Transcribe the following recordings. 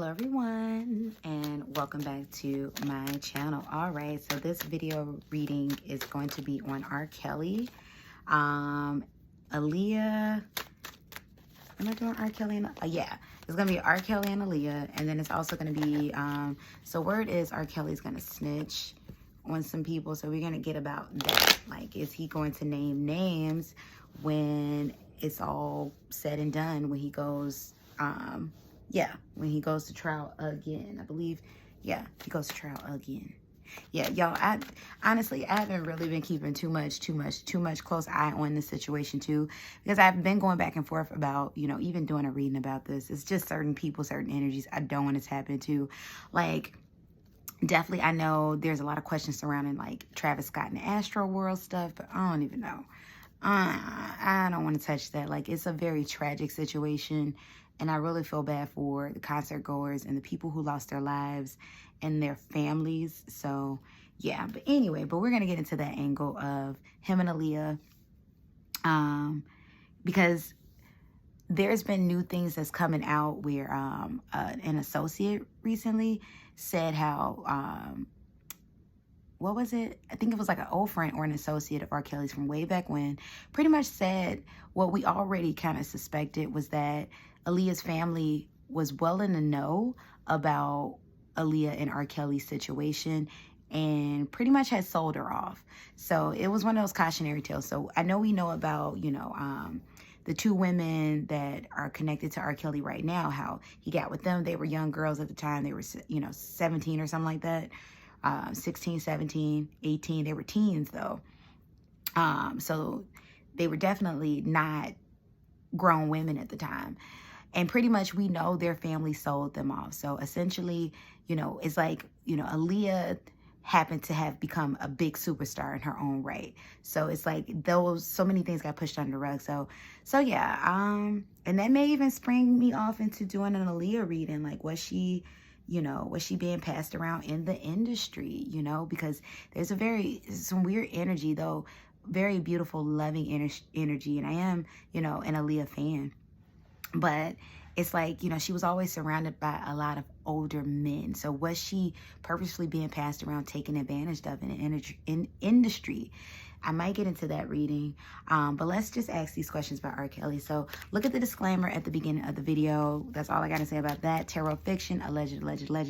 Hello everyone, and welcome back to my channel. All right, so this video reading is going to be on R. Kelly, Aaliyah. Am I doing R. Kelly? And, yeah, it's gonna be R. Kelly and Aaliyah, and then it's also gonna be so word is R. Kelly's gonna snitch on some people, so we're gonna get about that. Like, is he going to name names when it's all said and done, when he goes when he goes to trial again? I believe, yeah, he goes to trial again. Yeah, y'all, I haven't really been keeping too much close eye on this situation too, because I've been going back and forth about, you know, even doing a reading about this. It's just certain people, certain energies I don't want to tap into. Like, definitely, I know there's a lot of questions surrounding like Travis Scott and the Astro World stuff, but I don't even know. I don't want to touch that. Like, it's a very tragic situation, and I really feel bad for the concert goers and the people who lost their lives and their families. So yeah, but anyway, we're gonna get into that angle of him and Aaliyah, because there's been new things that's coming out where an associate recently said how what was it? I think it was like an old friend or an associate of R. Kelly's from way back when, pretty much said what we already kind of suspected, was that Aaliyah's family was well in the know about Aaliyah and R. Kelly's situation and pretty much had sold her off. So it was one of those cautionary tales. So I know we know about, you know, the two women that are connected to R. Kelly right now, how he got with them. They were young girls at the time. They were, you know, 17 or something like that. 16, 17, 18. They were teens though. So they were definitely not grown women at the time. And pretty much we know their family sold them off. So essentially, you know, it's like, you know, Aaliyah happened to have become a big superstar in her own right. So it's like so many things got pushed under the rug. So yeah, and that may even spring me off into doing an Aaliyah reading. Like, was she being passed around in the industry, you know, because there's some weird energy though, very beautiful, loving energy. And I am, you know, an Aaliyah fan, but it's like, you know, she was always surrounded by a lot of older men. So was she purposely being passed around, taken advantage of in industry? I might get into that reading, but let's just ask these questions about R. Kelly. So look at the disclaimer at the beginning of the video. That's all I got to say about that. Tarot fiction, alleged.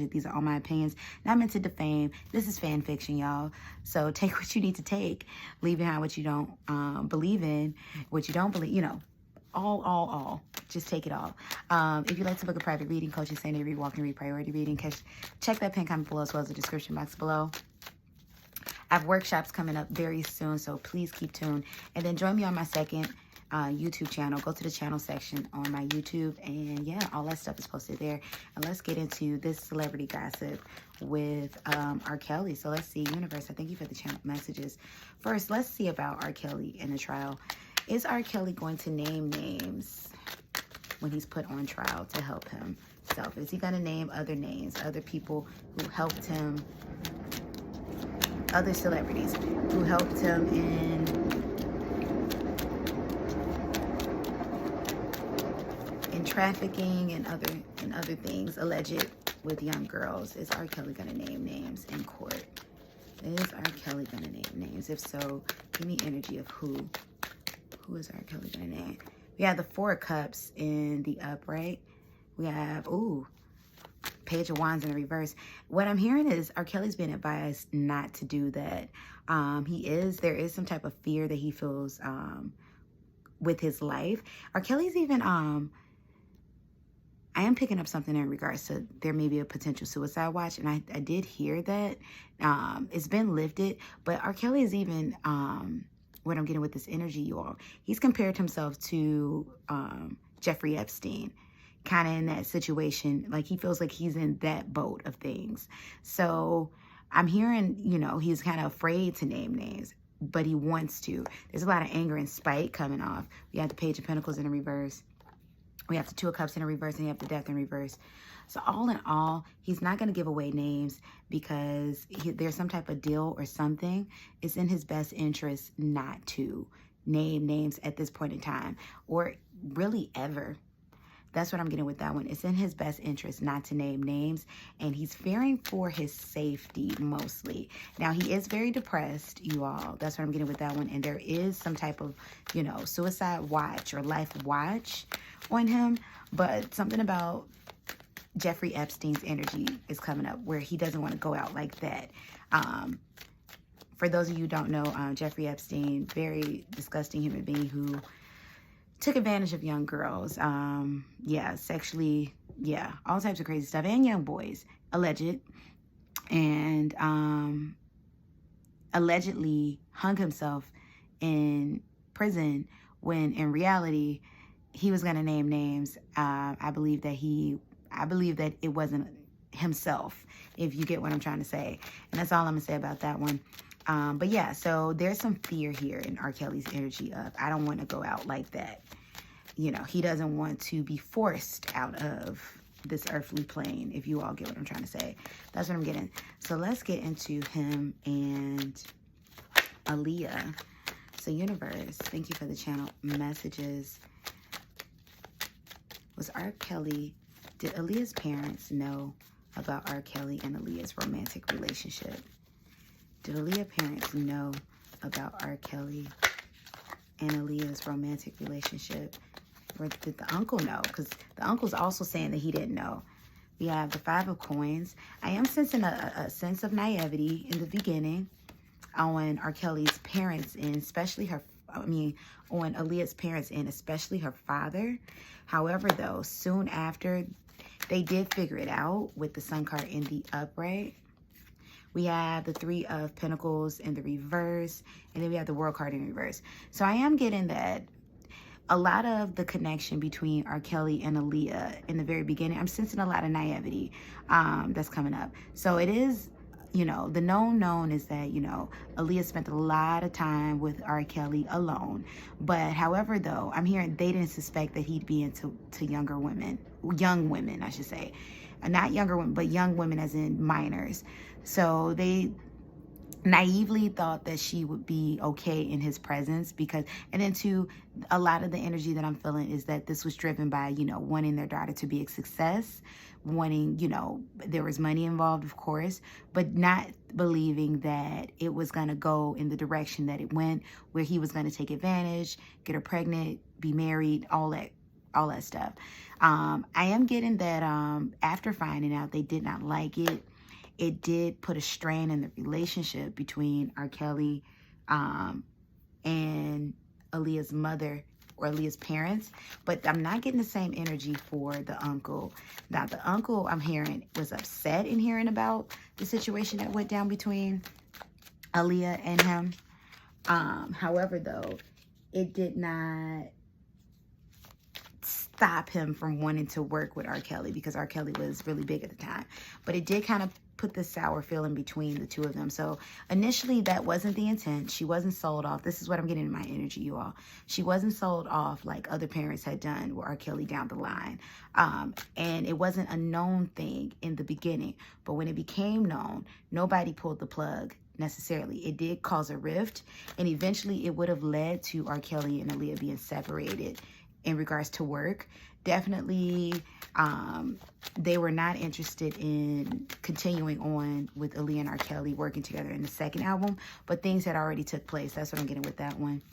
These are all my opinions, not meant to defame. This is fan fiction, y'all. So take what you need to take. Leave behind what you don't believe in, what you don't believe, you know, all. Just take it all. If you'd like to book a private reading, coaching, same day read, walk and read, priority reading, check that pin comment below as well as the description box below. I have workshops coming up very soon, so please keep tuned. And then join me on my second YouTube channel. Go to the channel section on my YouTube, and yeah, all that stuff is posted there. And let's get into this celebrity gossip with R. Kelly. So let's see, universe, I thank you for the channel messages. First, let's see about R. Kelly in the trial. Is R. Kelly going to name names when he's put on trial to help himself? Is he going to name other names, other people who helped him, other celebrities who helped him in trafficking and other things alleged with young girls? Is R. Kelly gonna name names in court? Is R. Kelly gonna name names? If so, give me energy of who is R. Kelly gonna name? We have the Four of Cups in the upright. We have Page of Wands in the reverse. What I'm hearing is R. Kelly's been advised not to do that. There is some type of fear that he feels with his life. R. Kelly's even I am picking up something in regards to there may be a potential suicide watch, and I did hear that. It's been lifted, but R. Kelly is even what I'm getting with this energy, you all. He's compared himself to Jeffrey Epstein, kind of in that situation. Like, he feels like he's in that boat of things. So I'm hearing, you know, he's kind of afraid to name names, but he wants to. There's a lot of anger and spite coming off. We have the Page of Pentacles in the reverse. We have the Two of Cups in the reverse, and you have the Death in reverse. So all in all, he's not going to give away names because there's some type of deal or something. It's in his best interest not to name names at this point in time, or really ever. That's what I'm getting with that one. It's in his best interest not to name names, and he's fearing for his safety mostly. Now, he is very depressed, you all. That's what I'm getting with that one. And there is some type of, you know, suicide watch or life watch on him. But something about Jeffrey Epstein's energy is coming up where he doesn't want to go out like that. For those of you who don't know, Jeffrey Epstein, very disgusting human being who took advantage of young girls. Yeah, sexually, yeah, all types of crazy stuff. And young boys, alleged. And allegedly hung himself in prison when in reality, he was going to name names. I believe that it wasn't himself, if you get what I'm trying to say. And that's all I'm going to say about that one. But yeah, so there's some fear here in R. Kelly's energy of, I don't want to go out like that. You know, he doesn't want to be forced out of this earthly plane, if you all get what I'm trying to say. That's what I'm getting. So let's get into him and Aaliyah. So universe, thank you for the channel messages. Was R. Kelly, did Aaliyah's parents know about R. Kelly and Aaliyah's romantic relationship? Did Aaliyah's parents know about R. Kelly and Aaliyah's romantic relationship? Or did the uncle know? Because the uncle's also saying that he didn't know. We have the 5 of coins. I am sensing a sense of naivety in the beginning on R. Kelly's parents and especially her, on Aaliyah's parents and especially her father. However, though, soon after, they did figure it out with the Sun card in the upright. We have the 3 of Pentacles in the reverse, and then we have the World card in reverse. So I am getting that a lot of the connection between R. Kelly and Aaliyah in the very beginning, I'm sensing a lot of naivety that's coming up. So it is, you know, the known is that, you know, Aaliyah spent a lot of time with R. Kelly alone. But however, though, I'm hearing they didn't suspect that he'd be into young women, I should say. Not younger women, but young women as in minors. So they naively thought that she would be okay in his presence because, and then too, a lot of the energy that I'm feeling is that this was driven by, you know, wanting their daughter to be a success, wanting, you know, there was money involved, of course, but not believing that it was going to go in the direction that it went, where he was going to take advantage, get her pregnant, be married, all that stuff. I am getting that after finding out they did not like it, it did put a strain in the relationship between R. Kelly and Aaliyah's mother or Aaliyah's parents. But I'm not getting the same energy for the uncle. Now, the uncle, I'm hearing, was upset in hearing about the situation that went down between Aaliyah and him. However, though, it did not stop him from wanting to work with R. Kelly because R. Kelly was really big at the time. But it did kind of put the sour feeling between the two of them. So initially that wasn't the intent. She wasn't sold off. This is what I'm getting in my energy, you all. She wasn't sold off like other parents had done with R. Kelly down the line. And it wasn't a known thing in the beginning. But when it became known, nobody pulled the plug necessarily. It did cause a rift. And eventually it would have led to R. Kelly and Aaliyah being separated in regards to work. Definitely, they were not interested in continuing on with Aaliyah and R. Kelly working together in the second album, but things had already took place. That's what I'm getting with that one.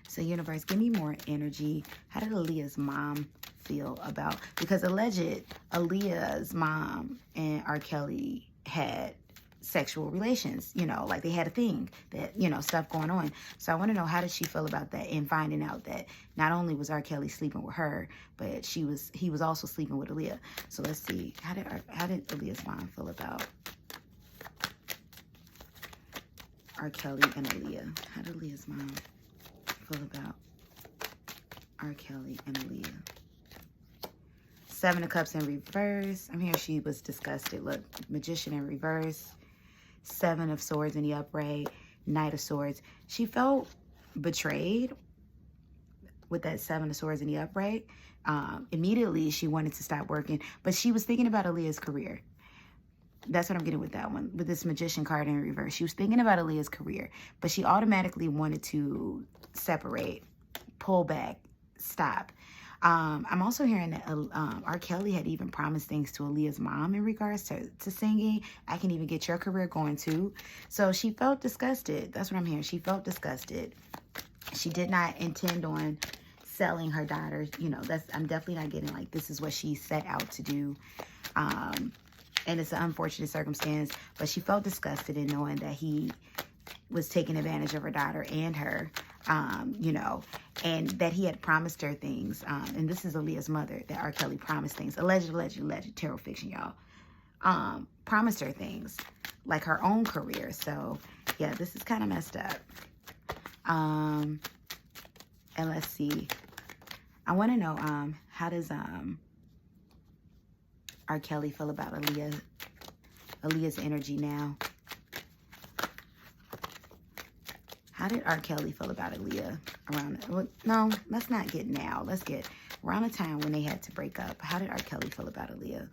So universe, give me more energy. How did Aaliyah's mom feel about, because alleged Aaliyah's mom and R. Kelly had sexual relations, you know, like they had a thing that, you know, stuff going on. So I want to know, how did she feel about that and finding out that not only was R. Kelly sleeping with her, but he was also sleeping with Aaliyah. So let's see, how did Aaliyah's mom feel about R. Kelly and Aaliyah? How did Aaliyah's mom feel about R. Kelly and Aaliyah? 7 of Cups in reverse. I'm hearing she was disgusted. Look, Magician in reverse. 7 of Swords in the upright. Knight of Swords. She felt betrayed with that 7 of Swords in the upright. Immediately, she wanted to stop working. But she was thinking about Aaliyah's career. That's what I'm getting with that one. With this Magician card in reverse. She was thinking about Aaliyah's career. But she automatically wanted to separate, pull back, stop. I'm also hearing that R. Kelly had even promised things to Aaliyah's mom in regards to singing. I can even get your career going too. So she felt disgusted. That's what I'm hearing. She felt disgusted. She did not intend on selling her daughter. You know, I'm definitely not getting like this is what she set out to do. And it's an unfortunate circumstance, but she felt disgusted in knowing that he was taking advantage of her daughter and her, you know, and that he had promised her things. And this is Aaliyah's mother, that R. Kelly promised things. Alleged, tarot fiction, y'all. Promised her things, like her own career. So, yeah, this is kind of messed up. And let's see. I want to know, how does R. Kelly feel about Aaliyah's energy now? How did R. Kelly feel about Aaliyah around? Well, no, let's not get now. Let's get around the time when they had to break up. How did R. Kelly feel about Aaliyah?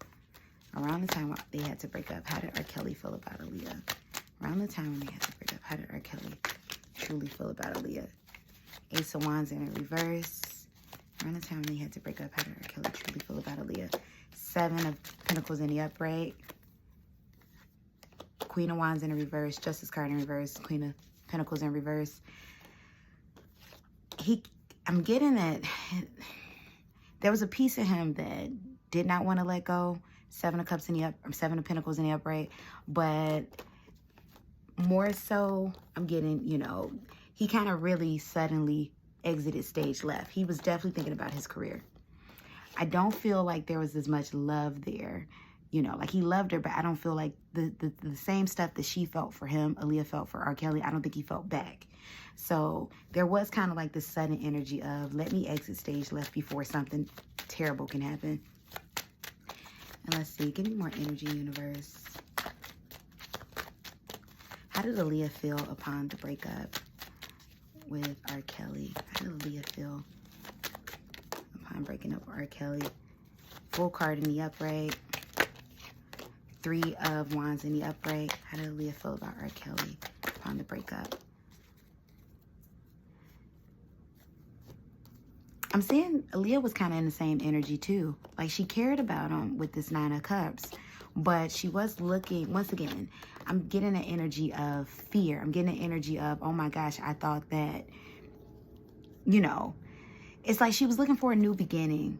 Around the time they had to break up, how did R. Kelly feel about Aaliyah? Around the time when they had to break up, how did R. Kelly truly feel about Aaliyah? Ace of Wands in reverse. Around the time when they had to break up, how did R. Kelly truly feel about Aaliyah? Seven of Pentacles in the upright. Queen of Wands in reverse. Justice card in reverse. Queen of Pentacles in reverse. I'm getting that there was a piece of him that did not want to let go. Seven of Pentacles in the upright. But more so, I'm getting, you know, he kind of really suddenly exited stage left. He was definitely thinking about his career. I don't feel like there was as much love there. You know, like he loved her, but I don't feel like the same stuff that she felt for him, Aaliyah felt for R. Kelly, I don't think he felt back. So there was kind of like this sudden energy of, let me exit stage left before something terrible can happen. And let's see, give me more energy, universe. How did Aaliyah feel upon the breakup with R. Kelly? How did Aaliyah feel upon breaking up with R. Kelly? Full card in the upright. Three of Wands in the upright. How did Aaliyah feel about R. Kelly upon the breakup? I'm seeing Aaliyah was kind of in the same energy too. Like she cared about him with this Nine of Cups. But she was looking, once again, I'm getting an energy of fear. I'm getting an energy of, oh my gosh, I thought that, you know, it's like she was looking for a new beginning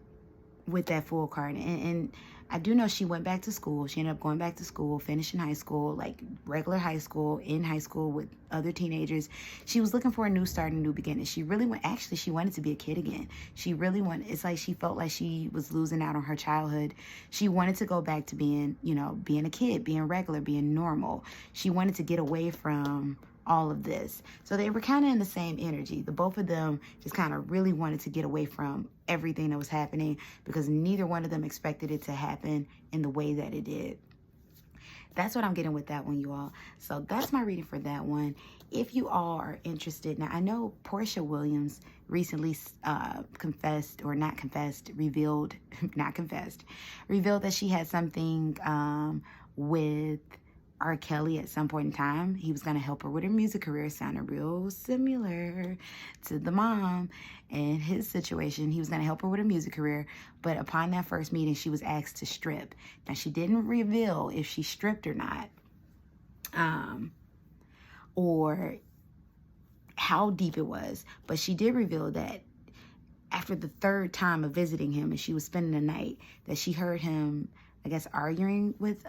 with that Fool card. And I do know she went back to school. She ended up going back to school, finishing high school, like regular high school, in high school with other teenagers. She was looking for a new start and a new beginning. She really actually, she wanted to be a kid again. She really wanted, it's like she felt like she was losing out on her childhood. She wanted to go back to being, you know, being a kid, being regular, being normal. She wanted to get away from all of this. So they were kind of in the same energy. The both of them just kind of really wanted to get away from everything that was happening because neither one of them expected it to happen in the way that it did. That's what I'm getting with that one, you all. So that's my reading for that one. If you all are interested, now I know Portia Williams recently revealed that she had something with R. Kelly at some point in time. He was going to help her with her music career. Sounded real similar to the mom and his situation. He was going to help her with her music career. But upon that first meeting, she was asked to strip. Now, she didn't reveal if she stripped or not. Or how deep it was. But she did reveal that after the third time of visiting him and she was spending the night, that she heard him, I guess, arguing with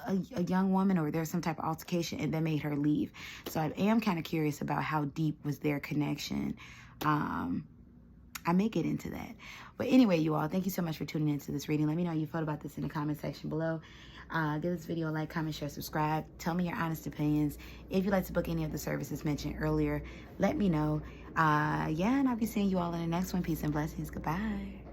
a young woman, or there's some type of altercation, and that made her leave. So I am kind of curious about how deep was their connection. I may get into that. But anyway, you all, thank you so much for tuning into this reading. Let me know how you felt about this in the comment section below. Give this video a like, comment, share, subscribe. Tell me your honest opinions. If you'd like to book any of the services mentioned earlier, let me know. Yeah, and I'll be seeing you all in the next one. Peace and blessings. Goodbye.